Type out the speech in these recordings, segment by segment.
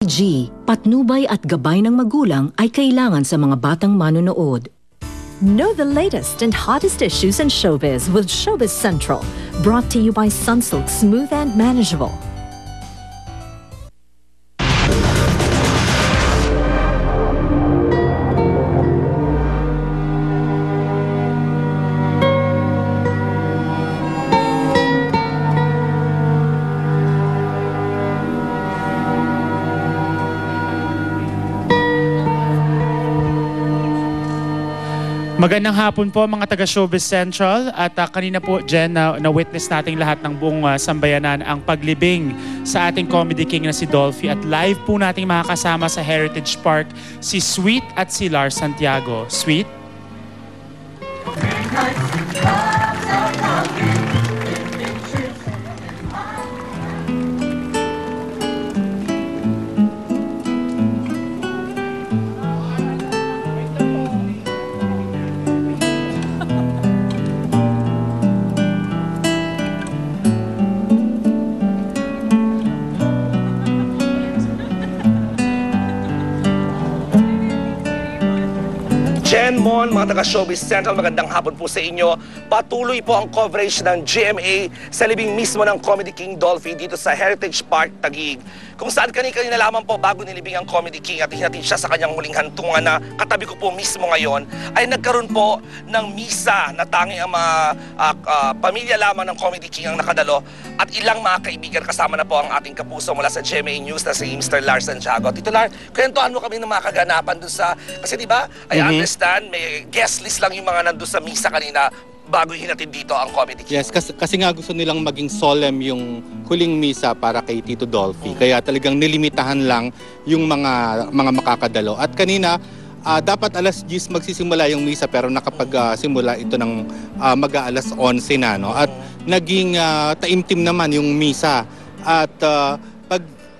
G. Patnubay at gabay ng magulang ay kailangan sa mga batang manonood. Know the latest and hottest issues in showbiz with Showbiz Central. Brought to you by Sunsilk Smooth and Manageable. Magandang hapon po mga taga Showbiz Central at kanina po Jen na-witness nating lahat ng buong sambayanan ang paglibing sa ating comedy king na si Dolphy at live po nating makakasama sa Heritage Park si Sweet at si Lars Santiago. Sweet? Jen, Mon, mga taga-Showbiz Central, magandang hapon po sa inyo. Patuloy po ang coverage ng GMA sa libing mismo ng Comedy King Dolphy dito sa Heritage Park, Taguig. Kung saan kanina lamang po bago nilibing ang Comedy King at hinatid siya sa kanyang huling hantungan na katabi ko po mismo ngayon, ay nagkaroon po ng misa na tanging ang mga pamilya lamang ng Comedy King ang nakadalo at ilang mga kaibigan kasama na po ang ating kapuso mula sa GMA News na si Mr. Lars Santiago. Tito Lars, kwentuhan mo kami ng mga kaganapan doon sa, kasi di ba, I understand, may guest list lang yung mga nandun sa misa kanina bago hinatid dito ang Comedy King. Yes, kasi nga gusto nilang maging solemn yung huling misa para kay Tito Dolphy. Kaya talagang nilimitahan lang yung mga makakadalo. At kanina, dapat alas 10 magsisimula yung misa pero nakapag-simula ito ng mag-aalas 11 na. No? At naging taimtim naman yung misa. At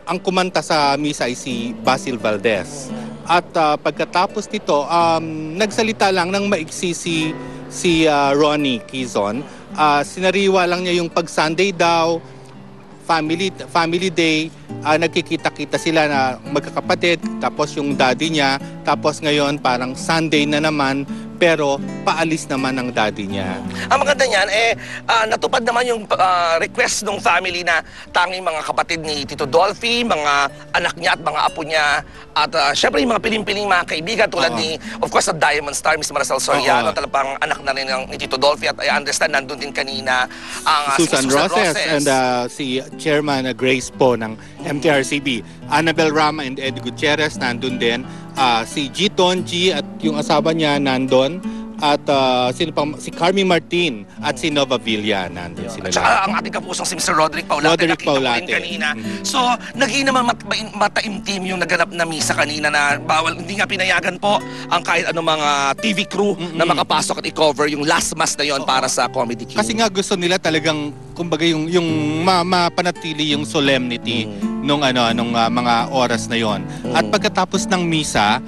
ang kumanta sa misa ay si Basil Valdez. At pagkatapos nito, nagsalita lang ng maiksi si Ronnie Quezon. Sinariwa lang niya yung pag Sunday daw, family day, nagkikita-kita sila na magkakapatid, tapos yung daddy niya, tapos ngayon parang Sunday na naman, pero paalis naman ang daddy niya. Ang maganda niyan, natupad naman yung request ng family na tanging mga kapatid ni Tito Dolphy, mga anak niya at mga apo niya, at syempre yung mga piling-piling mga kaibigan tulad ni, of course, sa Diamond Star, Miss Maricel Soriano, talagang anak na rin ni Tito Dolphy, at I understand nandun din kanina ang Susan Roses and si Chairman Grace po ng MTRCB. Annabel Rama and Ed Gutierrez nandun din. Si G. Tonji at yung asawa niya nandun. At si Carmi Martin at si Nova Villa nandun sila. At saka ang ating kapusong si Mr. Roderick Paulate, nakita ko rin kanina. So, naging naman mataimtim yung naganap na misa kanina na bawal, hindi nga pinayagan po ang kahit anong mga TV crew na makapasok at i-cover yung last mass na yon para sa Comedy King. Kasi nga gusto nila talagang, kumbaga yung mapanatili yung solemnity nung mga oras na yon. At pagkatapos ng misa,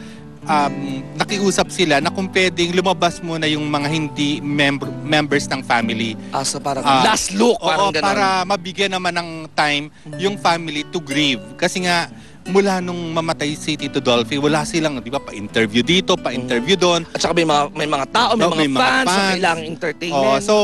nakiusap sila na kung pwedeng lumabas muna yung mga hindi members ng family. So parang last look, parang ganun. Para mabigyan naman ng time yung family to grieve. Kasi nga, mula nung mamatay si Tito Dolphy, wala silang, di ba, pa-interview dito, pa-interview doon. At saka may mga tao, may mga fans, so kailangang entertainment. So,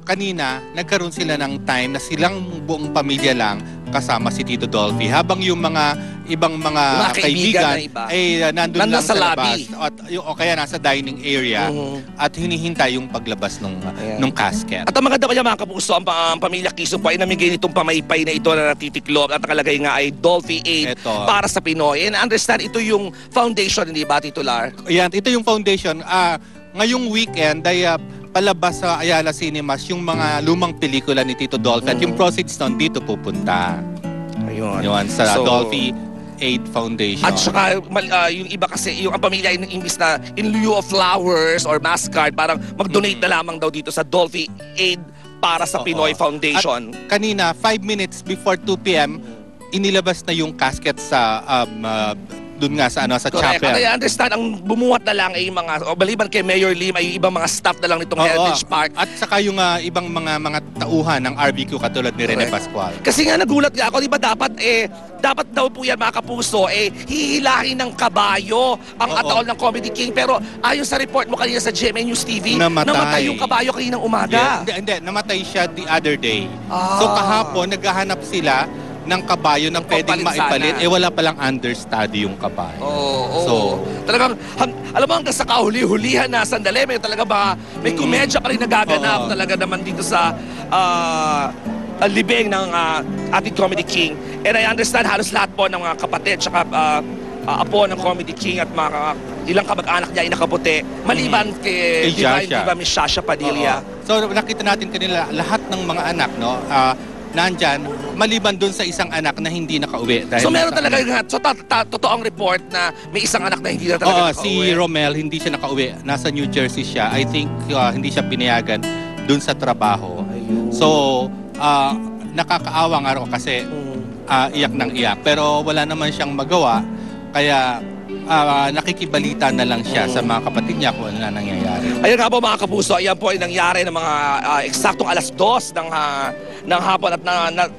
kanina, nagkaroon sila ng time na silang buong pamilya lang kasama si Tito Dolphy. Habang yung mga ibang mga kaibigan ay nandun lang sa labas. O kaya nasa dining area at hinihintay yung paglabas nung casket. At ang maganda pa niya mga kapuso, ang pamilya Quezon po ay namigay nitong pamaypay na ito na natitiklop at nakalagay nga ay Dolphy Aid para sa Pinoy. And understand, ito yung foundation, hindi ba, titular? Yan, ito yung foundation. Ngayong weekend ay palabas sa Ayala Cinemas yung mga lumang pelikula ni Tito Dolphy at yung proceeds nun dito pupunta. Ayun, sa Dolphy Aid Foundation. At saka yung iba kasi, yung ang pamilya imbis na in lieu of flowers or mascard, parang mag-donate na lamang daw dito sa Dolphy Aid para sa Pinoy Foundation. At kanina, 5 minutes before 2 p.m., inilabas na yung casket sa dun nga sa Correct. chapel. At I understand, ang bumuhat na lang ay yung mga, o maliban kay Mayor Lim, ay yung ibang mga staff na lang nitong Oo. Heritage Park. At saka yung ibang mga tauhan ng RBQ katulad ni Rene Correct. Pascual. Kasi nga nagulat nga ako, di ba dapat daw po yan mga kapuso, hihilahin ng kabayo ang Oo. ataol ng Comedy King. Pero ayon sa report mo kanina sa GMA News TV, Namatay. yung kabayo kaninang umaga. Hindi, namatay siya the other day. Ah. So kahapon, naghahanap sila ng kabayo na pwedeng pampalit sana. maipalit. Wala palang understudy yung kabayo. Oo. So- talagang, alam mo hanggang sa kahuli-hulihan na sandali, may komedya pa rin nagaganap Oo. talaga naman dito sa libing ng ating Comedy King. And I understand halos lahat po ng mga kapatid tsaka apo ng Comedy King at mga ilang kamag-anak niya ay nakaputi. Maliban kay Kay Divine Shasha. Diva Miss Shasha Padilla. Oo. So nakita natin kanila lahat ng mga anak, no? Nandyan, maliban dun sa isang anak na hindi nakauwi. Dahil So meron nasa- talaga, totoong report na may isang anak na hindi na talaga Oo, si nakauwi. Romel hindi siya nakauwi. Nasa New Jersey siya. I think hindi siya pinayagan dun sa trabaho. So, nakakaawa nga raw kasi iyak ng iyak. Pero wala naman siyang magawa. Kaya nakikibalita na lang siya sa mga kapatid niya kung ano na nangyayari. Ayun nga po mga kapuso, ayan po ay nangyari ng mga eksaktong alas 2 ng hapon at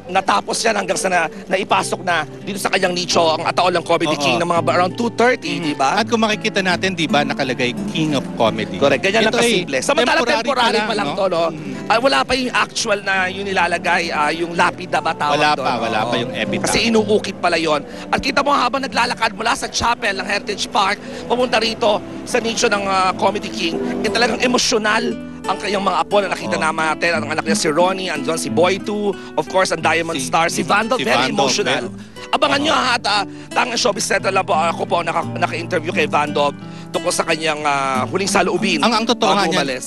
natapos yan hanggang sa naipasok na dito sa kanyang nicho ang ataol ng Comedy Oo. King ng mga around 2:30, di ba? At kung makikita natin, di ba, nakalagay King of Comedy. Correct, ganyan lang Ito ay kasimple. Samantala temporary pa lang no? to, no? Wala pa yung actual na yung nilalagay, yung lapida ba tawag Wala doon? pa, wala Oo. pa yung epitaph. Kasi inuukit pala yon. At kita mo habang naglalakad mula sa chapel ng Heritage Park, papunta rito sa nicho ng Comedy King, talagang emosyonal ang kanyang mga apo na nakita naman natin. Ang anak niya si Ronnie, andun si Boy 2, of course, ang Diamond Star, si Vandal, si very Vandal, emotional. Abangan nyo ha, at tangang Showbiz Central lang po, ako po naka-interview kay Vandal tungkol sa kanyang huling saloobin. Ang totoo nga bago niyan, umalis.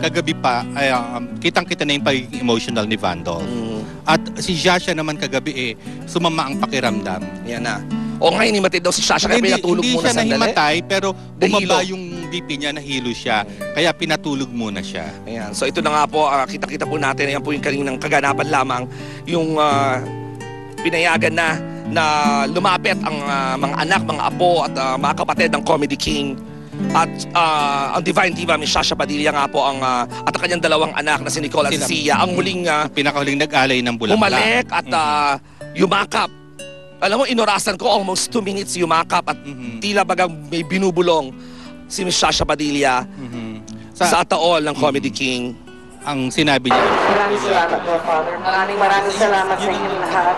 kagabi pa, kitang-kita na yung pagiging emotional ni Vandal. At si Shasha naman kagabi sumama ang pakiramdam. Yan na. O ngayon, himatid daw si Shasha, kaya pinatulog hindi muna siya sandali. nahimatay, pero bumaba Nahilo. yung BP niya, nahilo siya. Kaya pinatulog muna siya. Ayan. So ito na nga po, kita-kita po natin, ayan po yung kaninang kaganapan lamang, yung pinayagan na lumapit ang mga anak, mga apo at mga kapatid ng Comedy King. At ang Divine Diva, Miss Shasha Padilla nga po at ang kanyang dalawang anak na si Nicole at si Sia, ang muling Pinakahuling nag-alay ng bulaklak. umalik at yumakap. Alam mo, inorasan ko almost 2 minutes yumakap at tila bagang may binubulong si Miss Shasha Padilla sa ataol ng Comedy King. Ang sinabi niya, Maraming salamat po, Father. Maraming salamat sa inyong lahat.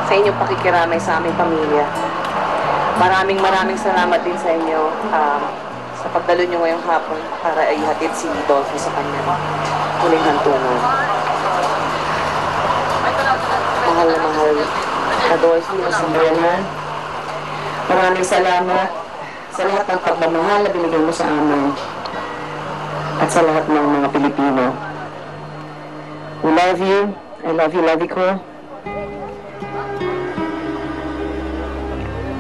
Sa inyong pakikiramay sa aming pamilya. Maraming salamat din sa inyo sa pagdalo nyo ngayong hapon para ihatid si Dolphy sa kanyang huling hantungan. Mahal na mahal na Dolphy na sambayanan. Maraming salamat sa lahat ng pagmamahal na binigay mo sa amin at sa lahat ng mga Pilipino. We love you. I love you, Lovico.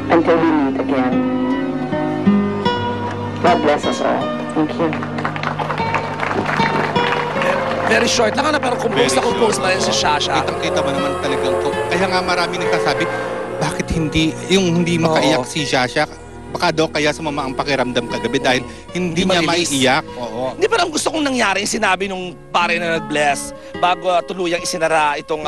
Until we meet again. God bless us all. Thank you. Very short lang pero compose na compose pa rin si Shasha. kitang-kita mo naman talagang kaya nga marami nagsasabi, bakit hindi makaiyak si Shasha? Baka daw kaya sumama ang pakiramdam kagabi dahil hindi niya ma-release. maiiyak. Oo. Hindi parang gusto kong nangyari yung sinabi nung pare na nag-bless bago tuluyang isinara itong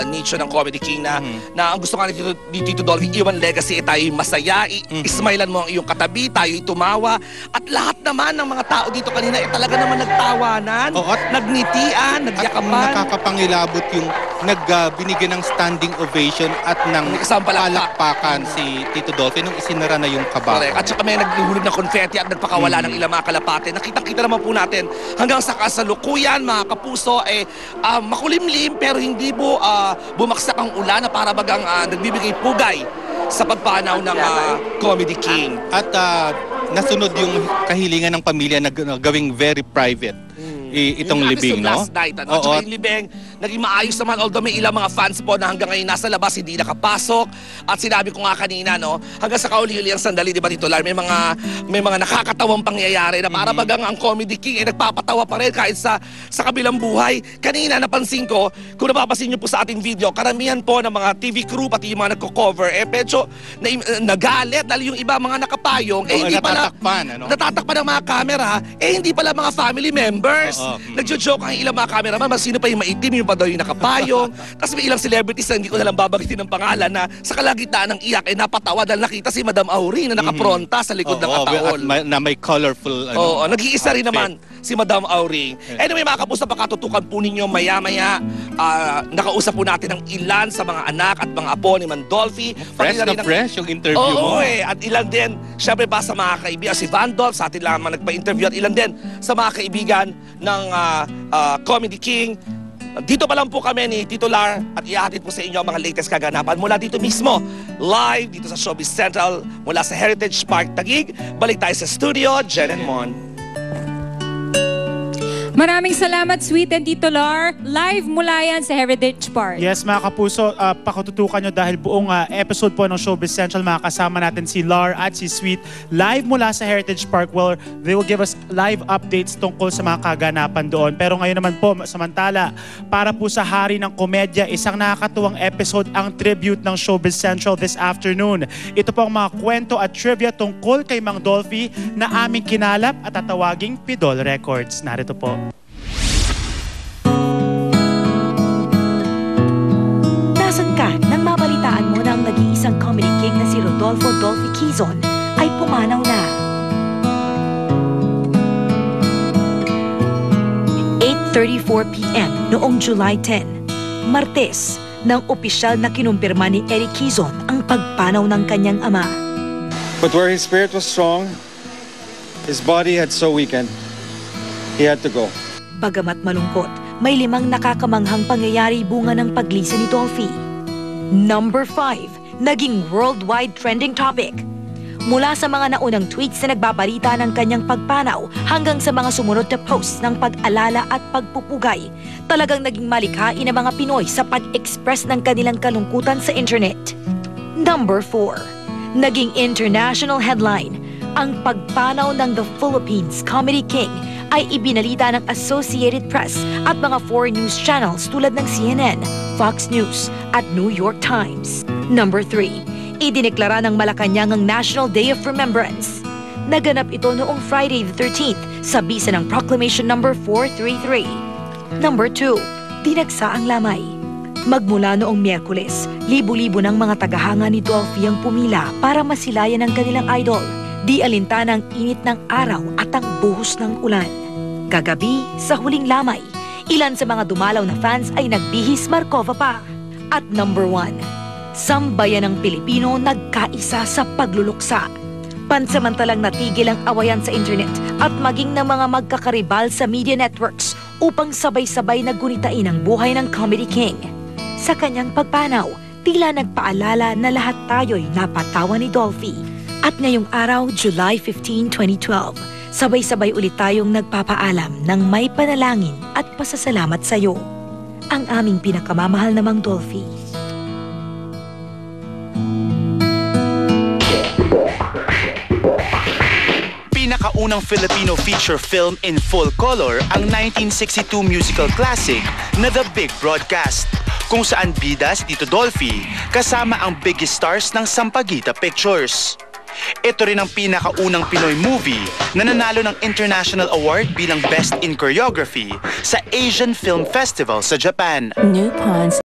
nicho ng Comedy King na ang gusto nga ni Tito Dolphy, iwan legacy, tayo masaya, ismailan mo ang iyong katabi, tayo tumawa, at lahat naman ng mga tao dito kanina talaga naman nagtawanan, Oo, at- nagnitian, At ang nagyakapan. nakakapangilabot yung binigyan ng standing ovation at ng May kasamang palakpak. palakpakan si Tito Dolphy nung isinara na yung kabaho. Correct. At saka may naghulog na konfetti at nagpakawala ng ilang mga kalapate. Nakitang-kita naman po natin hanggang sa kasalukuyan, mga kapuso, makulimlim pero hindi po bumaksak ang ulan na para bagang nagbibigay pugay sa pagpanaw ng Comedy King. At nasunod yung kahilingan ng pamilya na gawing very private itong Yung libing, episode no? last night, Oo. At saka yung libing naging maayos naman, although may ilang mga fans po na hanggang ngayon nasa labas hindi nakapasok. At sinabi ko nga kanina, no, hanggang sa kauli-uli ang sandali, di ba Tito Lar, may mga nakakatawang pangyayari na para bagang ang Comedy King ay nagpapatawa pa rin kahit sa kabilang buhay. Kanina napansin ko, kung napapansin niyo po sa ating video, karamihan po ng mga TV crew pati yung mga nagko-cover medyo nagalit dahil yung iba mga nakapayong hindi pala natatakpan ng mga camera, hindi pala mga family members. Nagjo-joke ang ilang mga cameraman, sino pa yung maitim, yung pa daw yung nakapayong. Tapos may ilang celebrities na hindi ko nalang babagitin ng pangalan na sa kalagitnaan ng iyak napatawa dahil nakita si Madam Auring na nakapronta sa likod ng kataol. Na may colorful nag-iisa rin naman si Madam Auring. Anyway, mga kapuso, pakatutukan po ninyo maya-maya. Nakausap po natin ang ilan sa mga anak at mga apo ni Mandolfi. Fresh yung interview mo. At ilan din, syempre pa sa mga kaibigan, si Vandolph, sa atin lang nagpa-interview, at ilan din sa mga kaibigan ng Comedy King. Dito pa lang po kami ni Tito Lar at ihahatid po sa inyo ang mga latest kaganapan mula dito mismo, live dito sa Showbiz Central, mula sa Heritage Park Taguig. Balik tayo sa studio, Jen and Mon. Maraming salamat, Sweet and Tito Lar. Live mula yan sa Heritage Park. Yes, mga kapuso, pakatutukan nyo dahil buong episode po ng Showbiz Central, makakasama natin si Lar at si Sweet live mula sa Heritage Park, where they will give us live updates tungkol sa mga kaganapan doon. Pero ngayon naman po, samantala, para po sa Hari ng Komedya, isang nakakatuwang episode ang tribute ng Showbiz Central this afternoon. Ito po ang mga kwento at trivia tungkol kay Mang Dolphy na aming kinalap at tatawaging Pidol Records. Narito po. Nasaan ka nang mabalitaan mo na ang nag-iisang comedy king na si Rodolfo Dolphy Quezon ay pumanaw na? 8:34 p.m. noong July 10, Martes, nang opisyal na kinumpirma ni Eric Quezon ang pagpanaw ng kanyang ama. But where his spirit was strong, his body had so weakened, he had to go. Bagamat malungkot, may 5 nakakamanghang pangyayari bunga ng paglisa ni Dolphy. Number 5, naging worldwide trending topic. Mula sa mga naunang tweets na nagbabalita ng kanyang pagpanaw hanggang sa mga sumunod na posts ng pag-alala at pagpupugay, talagang naging malikhain ang mga Pinoy sa pag-express ng kanilang kalungkutan sa internet. Number 4, naging international headline. Ang pagpanaw ng The Philippines Comedy King ay ibinalita ng Associated Press at mga foreign news channels tulad ng CNN, Fox News at New York Times. Number 3, idineklara ng Malacanang ang National Day of Remembrance. Naganap ito noong Friday the 13th sa bisa ng Proclamation No. 433. Number 2, dinagsa ang lamay. Magmula noong Miyerkules, libo-libo ng mga tagahanga ni Dolphy ang pumila para masilayan ang kanilang idol. Di alintana ang init ng araw at ang buhos ng ulan. Kagabi, sa huling lamay, ilan sa mga dumalaw na fans ay nagbihis Markova pa. At number 1, sambayan ng Pilipino nagkaisa sa pagluluksa. Pansamantalang natigil ang awayan sa internet at maging ng mga magkakaribal sa media networks upang sabay-sabay nagunitain ang buhay ng Comedy King. Sa kanyang pagpanaw, tila nagpaalala na lahat tayo'y napatawa ni Dolphy. At ngayong araw, July 15, 2012, sabay-sabay ulit tayong nagpapaalam ng may panalangin at pasasalamat sa iyo. Ang aming pinakamamahal na Mang Dolphy. Pinakaunang Filipino feature film in full color ang 1962 musical classic na The Big Broadcast, kung saan bida si Tito Dolphy kasama ang biggest stars ng Sampaguita Pictures. Ito rin ang pinakaunang Pinoy movie na nanalo ng International Award bilang Best in Choreography sa Asian Film Festival sa Japan. New Pond's